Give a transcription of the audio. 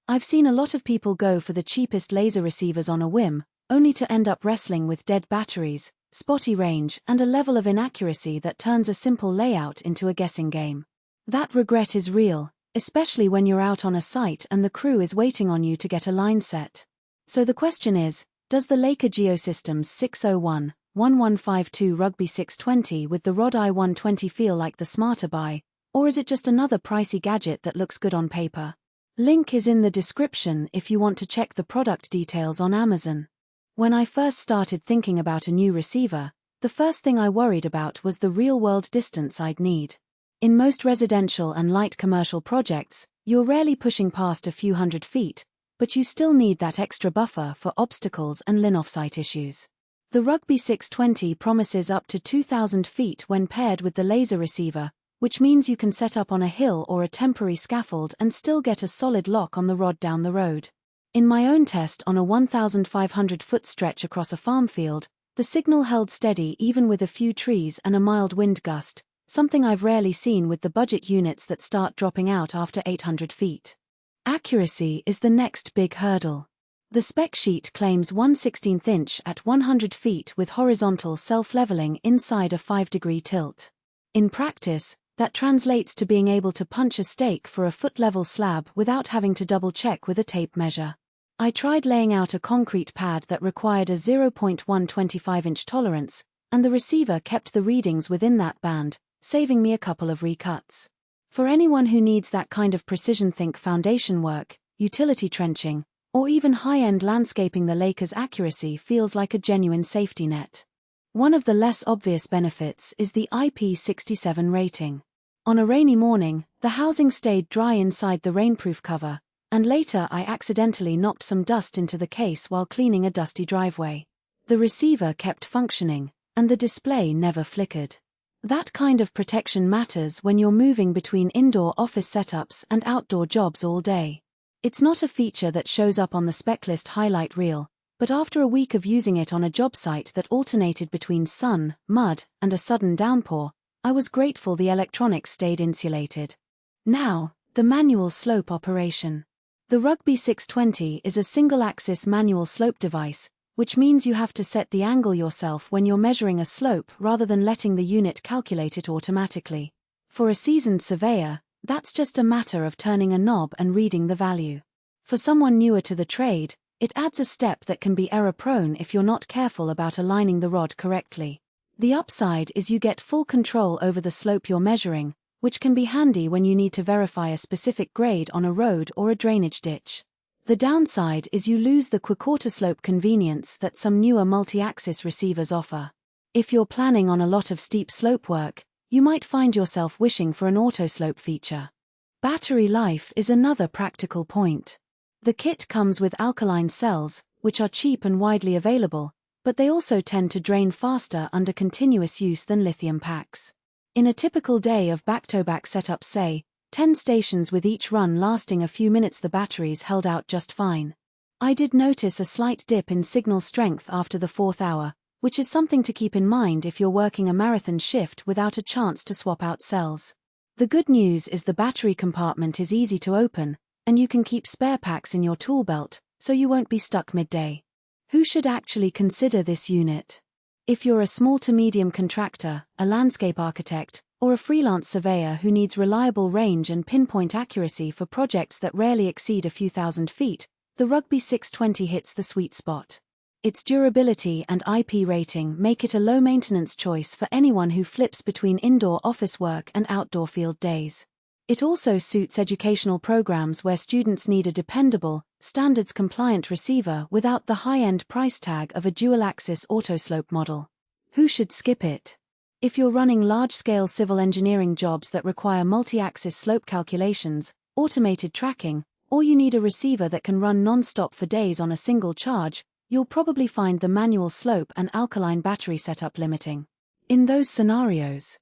I've seen a lot of people go for the cheapest laser receivers on a whim, only to end up wrestling with dead batteries, spotty range, and a level of inaccuracy that turns a simple layout into a guessing game. That regret is real, especially when you're out on a site and the crew is waiting on you to get a line set. So the question is, does the Leica Geosystems 601-1152 Rugby 620 with the Rod I-120 feel like the smarter buy, or is it just another pricey gadget that looks good on paper? Link is in the description if you want to check the product details on Amazon. When I first started thinking about a new receiver, the first thing I worried about was the real-world distance I'd need. In most residential and light commercial projects, you're rarely pushing past a few hundred feet, but you still need that extra buffer for obstacles and line-of-sight issues. The Rugby 620 promises up to 2,000 feet when paired with the laser receiver, which means you can set up on a hill or a temporary scaffold and still get a solid lock on the rod down the road. In my own test on a 1,500-foot stretch across a farm field, the signal held steady even with a few trees and a mild wind gust, something I've rarely seen with the budget units that start dropping out after 800 feet. Accuracy is the next big hurdle. The spec sheet claims 1/16 inch at 100 feet with horizontal self-leveling inside a 5-degree tilt. In practice, that translates to being able to punch a stake for a foot-level slab without having to double-check with a tape measure. I tried laying out a concrete pad that required a 0.125-inch tolerance, and the receiver kept the readings within that band, saving me a couple of recuts. For anyone who needs that kind of precision-think foundation work, utility trenching, or even high-end landscaping, the Leica's accuracy feels like a genuine safety net. One of the less obvious benefits is the IP67 rating. On a rainy morning, the housing stayed dry inside the rainproof cover, and later I accidentally knocked some dust into the case while cleaning a dusty driveway. The receiver kept functioning, and the display never flickered. That kind of protection matters when you're moving between indoor office setups and outdoor jobs all day. It's not a feature that shows up on the spec-list highlight reel, but after a week of using it on a job site that alternated between sun, mud, and a sudden downpour, I was grateful the electronics stayed insulated. Now, the manual slope operation. The Rugby 620 is a single-axis manual slope device, which means you have to set the angle yourself when you're measuring a slope rather than letting the unit calculate it automatically. For a seasoned surveyor, that's just a matter of turning a knob and reading the value. For someone newer to the trade, it adds a step that can be error-prone if you're not careful about aligning the rod correctly. The upside is you get full control over the slope you're measuring, which can be handy when you need to verify a specific grade on a road or a drainage ditch. The downside is you lose the quick-quarter slope convenience that some newer multi-axis receivers offer. If you're planning on a lot of steep slope work, you might find yourself wishing for an auto-slope feature. Battery life is another practical point. The kit comes with alkaline cells, which are cheap and widely available, but they also tend to drain faster under continuous use than lithium packs. In a typical day of back-to-back setup, say, 10 stations with each run lasting a few minutes, the batteries held out just fine. I did notice a slight dip in signal strength after the 4th hour, which is something to keep in mind if you're working a marathon shift without a chance to swap out cells. The good news is the battery compartment is easy to open, and you can keep spare packs in your tool belt, so you won't be stuck midday. Who should actually consider this unit? If you're a small to medium contractor, a landscape architect, or a freelance surveyor who needs reliable range and pinpoint accuracy for projects that rarely exceed a few thousand feet, the Rugby 620 hits the sweet spot. Its durability and IP rating make it a low-maintenance choice for anyone who flips between indoor office work and outdoor field days. It also suits educational programs where students need a dependable, standards-compliant receiver without the high-end price tag of a dual-axis autoslope model. Who should skip it? If you're running large-scale civil engineering jobs that require multi-axis slope calculations, automated tracking, or you need a receiver that can run non-stop for days on a single charge, you'll probably find the manual slope and alkaline battery setup limiting. In those scenarios,